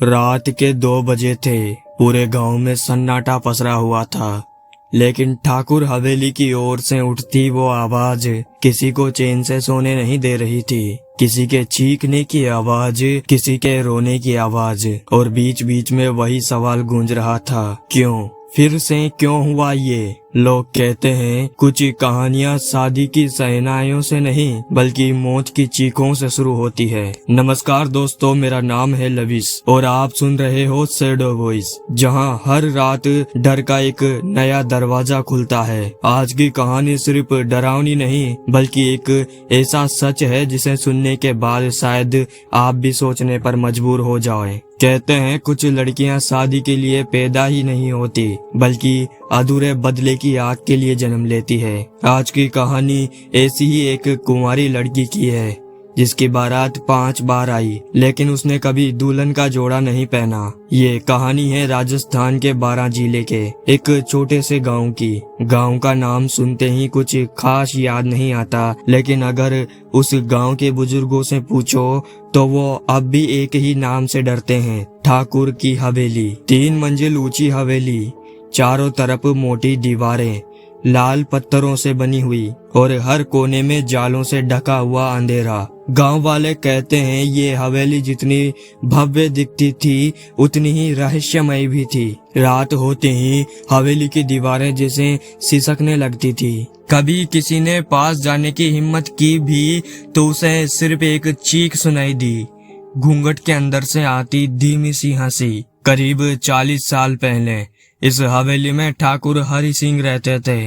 रात के 2 बजे थे। पूरे गांव में सन्नाटा पसरा हुआ था, लेकिन ठाकुर हवेली की ओर से उठती वो आवाज किसी को चैन से सोने नहीं दे रही थी। किसी के चीखने की आवाज, किसी के रोने की आवाज, और बीच बीच में वही सवाल गूंज रहा था, क्यों? फिर से क्यों हुआ ये? लोग कहते हैं कुछ कहानियां शादी की शहनाइयों से नहीं बल्कि मौत की चीखों से शुरू होती है। नमस्कार दोस्तों, मेरा नाम है लविश और आप सुन रहे हो शैडो वॉइस, जहां हर रात डर का एक नया दरवाजा खुलता है। आज की कहानी सिर्फ डरावनी नहीं बल्कि एक ऐसा सच है जिसे सुनने के बाद शायद आप भी सोचने पर मजबूर हो जाएं। कहते हैं कुछ लड़कियां शादी के लिए पैदा ही नहीं होती बल्कि अधूरे बदले की आग के लिए जन्म लेती है। आज की कहानी ऐसी ही एक कुंवारी लड़की की है जिसकी बारात 5 बार आई, लेकिन उसने कभी दुल्हन का जोड़ा नहीं पहना। ये कहानी है राजस्थान के 12 जिले के एक छोटे से गांव की। गांव का नाम सुनते ही कुछ खास याद नहीं आता, लेकिन अगर उस गांव के बुजुर्गों से पूछो तो वो अब भी एक ही नाम से डरते हैं, ठाकुर की हवेली। 3 मंजिल ऊंची हवेली, चारों तरफ मोटी दीवारें लाल पत्थरों से बनी हुई और हर कोने में जालों से ढका हुआ अंधेरा। गांव वाले कहते हैं ये हवेली जितनी भव्य दिखती थी उतनी ही रहस्यमय भी थी। रात होते ही हवेली की दीवारें जैसे सिसकने लगती थी। कभी किसी ने पास जाने की हिम्मत की भी तो उसे सिर्फ एक चीख सुनाई दी, घूंघट के अंदर से आती धीमी सी हंसी। करीब 40 साल पहले इस हवेली में ठाकुर हरि सिंह रहते थे।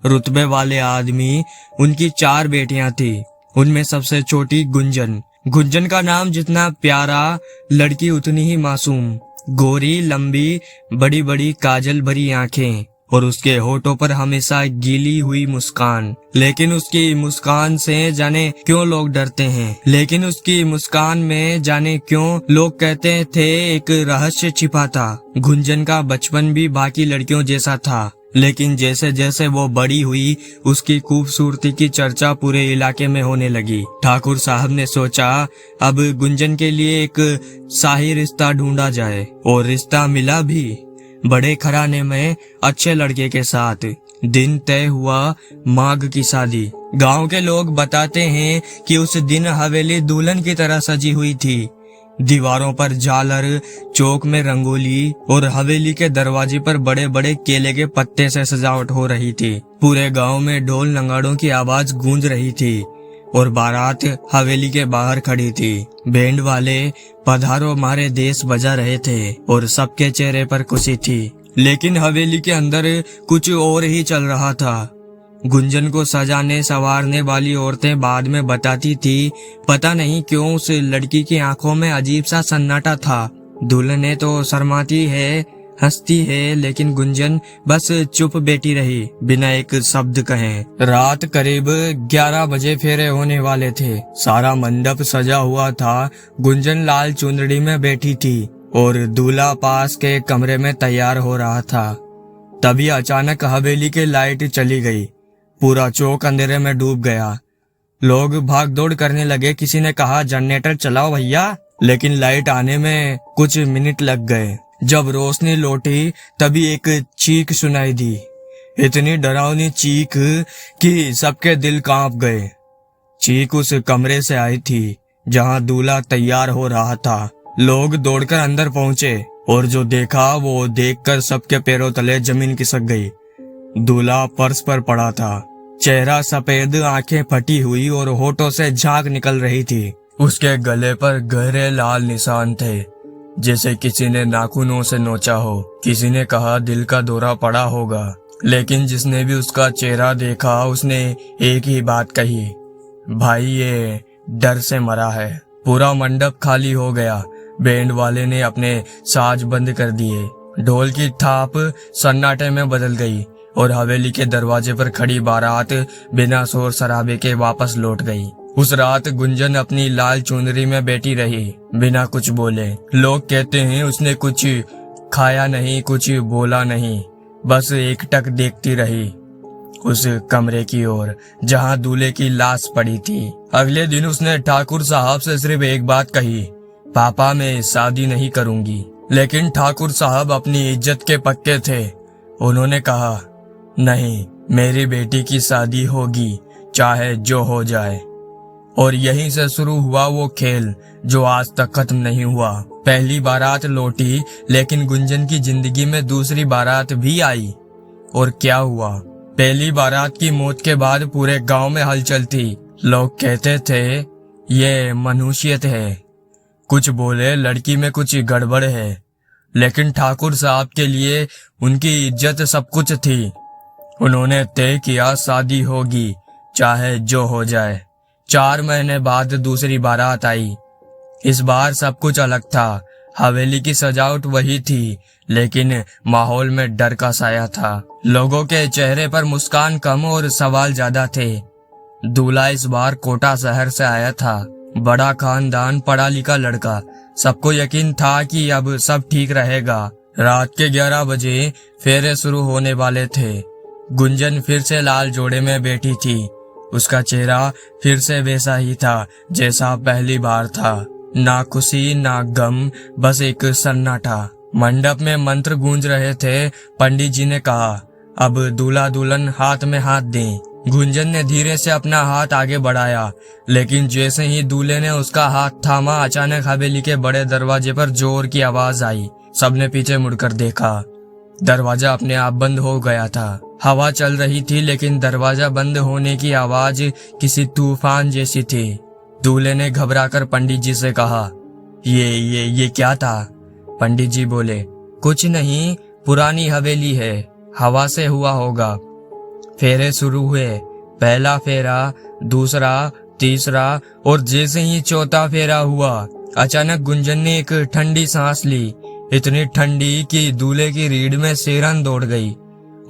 रुतबे वाले आदमी। उनकी 4 बेटियां थी, उनमें सबसे छोटी गुंजन। गुंजन का नाम जितना प्यारा, लड़की उतनी ही मासूम। गोरी, लंबी, बड़ी बड़ी काजल भरी आंखें और उसके होठों पर हमेशा गीली हुई मुस्कान। लेकिन उसकी मुस्कान से जाने क्यों लोग डरते हैं। लेकिन उसकी मुस्कान में जाने क्यों लोग कहते थे एक रहस्य छिपा था। गुंजन का बचपन भी बाकी लड़कियों जैसा था, लेकिन जैसे जैसे वो बड़ी हुई उसकी खूबसूरती की चर्चा पूरे इलाके में होने लगी। ठाकुर साहब ने सोचा अब गुंजन के लिए एक शाही रिश्ता ढूंढा जाए, और रिश्ता मिला भी, बड़े घराने में अच्छे लड़के के साथ। दिन तय हुआ, माघ की शादी। गांव के लोग बताते हैं कि उस दिन हवेली दुल्हन की तरह सजी हुई थी। दीवारों पर झालर, चौक में रंगोली और हवेली के दरवाजे पर बड़े बड़े केले के पत्ते से सजावट हो रही थी। पूरे गांव में ढोल नगाड़ों की आवाज गूंज रही थी और बारात हवेली के बाहर खड़ी थी। बैंड वाले पधारो हमारे देश बजा रहे थे और सबके चेहरे पर खुशी थी। लेकिन हवेली के अंदर कुछ और ही चल रहा था। गुंजन को सजाने संवारने वाली औरतें बाद में बताती थी, पता नहीं क्यों उस लड़की की आंखों में अजीब सा सन्नाटा था। दुल्हने तो शर्माती है, हंसती है, लेकिन गुंजन बस चुप बैठी रही, बिना एक शब्द कहे। रात करीब 11 बजे फेरे होने वाले थे। सारा मंडप सजा हुआ था। गुंजन लाल चुनरी में बैठी थी और दूल्हा पास के कमरे में तैयार हो रहा था। तभी अचानक हवेली की लाइट चली गई। पूरा चौक अंधेरे में डूब गया। लोग भाग दौड़ करने लगे। किसी ने कहा जनरेटर चलाओ भैया, लेकिन लाइट आने में कुछ मिनट लग गए। जब रोशनी लौटी तभी एक चीख सुनाई दी, इतनी डरावनी चीख कि सबके दिल कांप गए। चीख उस कमरे से आई थी जहां दूल्हा तैयार हो रहा था। लोग दौड़कर अंदर पहुंचे और जो देखा वो देखकर सबके पैरों तले जमीन खिसक गई। दूल्हा फर्श पर पड़ा था, चेहरा सफेद, आंखें फटी हुई और होठों से झाग निकल रही थी। उसके गले पर गहरे लाल निशान थे, जैसे किसी ने नाखूनों से नोचा हो। किसी ने कहा दिल का दौरा पड़ा होगा, लेकिन जिसने भी उसका चेहरा देखा उसने एक ही बात कही, भाई ये डर से मरा है। पूरा मंडप खाली हो गया। बैंड वाले ने अपने साज बंद कर दिए। ढोल की थाप सन्नाटे में बदल गई और हवेली के दरवाजे पर खड़ी बारात बिना शोर शराबे के वापस लौट गई। उस रात गुंजन अपनी लाल चुनरी में बैठी रही, बिना कुछ बोले। लोग कहते हैं उसने कुछ खाया नहीं, कुछ बोला नहीं, बस एकटक देखती रही उस कमरे की ओर जहां दूल्हे की लाश पड़ी थी। अगले दिन उसने ठाकुर साहब से सिर्फ एक बात कही, पापा मैं शादी नहीं करूंगी। लेकिन ठाकुर साहब अपनी इज्जत के पक्के थे। उन्होंने कहा, नहीं, मेरी बेटी की शादी होगी, चाहे जो हो जाए। और यहीं से शुरू हुआ वो खेल जो आज तक खत्म नहीं हुआ। पहली बारात लौटी, लेकिन गुंजन की जिंदगी में दूसरी बारात भी आई। और क्या हुआ? पहली बारात की मौत के बाद पूरे गांव में हलचल थी। लोग कहते थे ये मनुष्यत है, कुछ बोले लड़की में कुछ गड़बड़ है। लेकिन ठाकुर साहब के लिए उनकी इज्जत सब कुछ थी। उन्होंने तय किया शादी होगी, चाहे जो हो जाए। 4 महीने बाद दूसरी बारात आई। इस बार सब कुछ अलग था। हवेली की सजावट वही थी, लेकिन माहौल में डर का साया था। लोगों के चेहरे पर मुस्कान कम और सवाल ज्यादा थे। दूल्हा इस बार कोटा शहर से आया था। बड़ा खानदान, पढ़ा लिखा लड़का। सबको यकीन था कि अब सब ठीक रहेगा। रात के 11 बजे फेरे शुरू होने वाले थे। गुंजन फिर से लाल जोड़े में बैठी थी। उसका चेहरा फिर से वैसा ही था जैसा पहली बार था। ना खुशी ना गम, बस एक सन्नाटा। मंडप में मंत्र गूंज रहे थे। पंडित जी ने कहा, अब दूल्हा दुल्हन हाथ में हाथ दें। गुंजन ने धीरे से अपना हाथ आगे बढ़ाया, लेकिन जैसे ही दूल्हे ने उसका हाथ थामा, अचानक हवेली के बड़े दरवाजे पर जोर की आवाज आई। सबने पीछे मुड़कर देखा। दरवाजा अपने आप बंद हो गया था। हवा चल रही थी, लेकिन दरवाजा बंद होने की आवाज किसी तूफान जैसी थी। दूल्हे ने घबराकर पंडित जी से कहा, ये क्या था? पंडित जी बोले, कुछ नहीं, पुरानी हवेली है, हवा से हुआ होगा। फेरे शुरू हुए। पहला फेरा, दूसरा, तीसरा और जैसे ही चौथा फेरा हुआ, अचानक गुंजन ने एक ठंडी सांस ली। इतनी ठंडी कि दूल्हे की रीढ़ में सिरहन दौड़ गई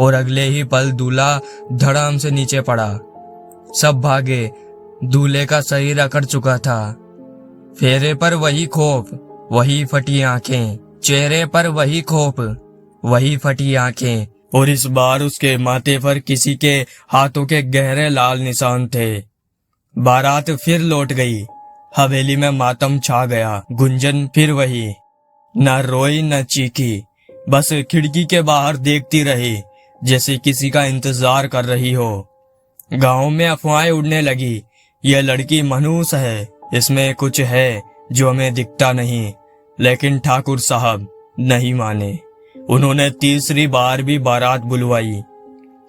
और अगले ही पल दूल्हा धड़ाम से नीचे पड़ा। सब भागे। दूल्हे का शरीर अकड़ चुका था। फेरे पर वही खौफ, वही फटी आंखें। चेहरे पर वही खौफ, वही फटी आंखें। और इस बार उसके माथे पर किसी के हाथों के गहरे लाल निशान थे। बारात फिर लौट गई। हवेली में मातम छा गया। गुंजन फिर वही, न रोई न चीखी, बस खिड़की के बाहर देखती रही, जैसे किसी का इंतजार कर रही हो। गांव में अफवाहें उड़ने लगी, यह लड़की मनहूस है, इसमें कुछ है जो हमें दिखता नहीं। लेकिन ठाकुर साहब नहीं माने। उन्होंने तीसरी बार भी बारात बुलवाई,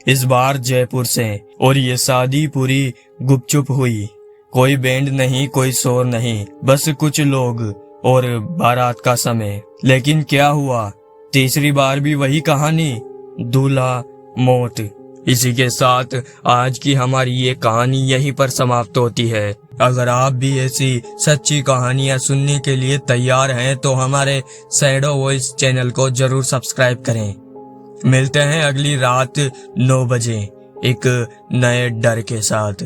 इस बार जयपुर से। और ये शादी पूरी गुपचुप हुई। कोई बैंड नहीं, कोई शोर नहीं, बस कुछ लोग और बारात का समय। लेकिन क्या हुआ? तीसरी बार भी वही कहानी, दूल्हा, मौत। इसी के साथ आज की हमारी ये कहानी यहीं पर समाप्त होती है। अगर आप भी ऐसी सच्ची कहानियां सुनने के लिए तैयार हैं तो हमारे शैडो वॉइस चैनल को जरूर सब्सक्राइब करें। मिलते हैं अगली रात 9 बजे एक नए डर के साथ।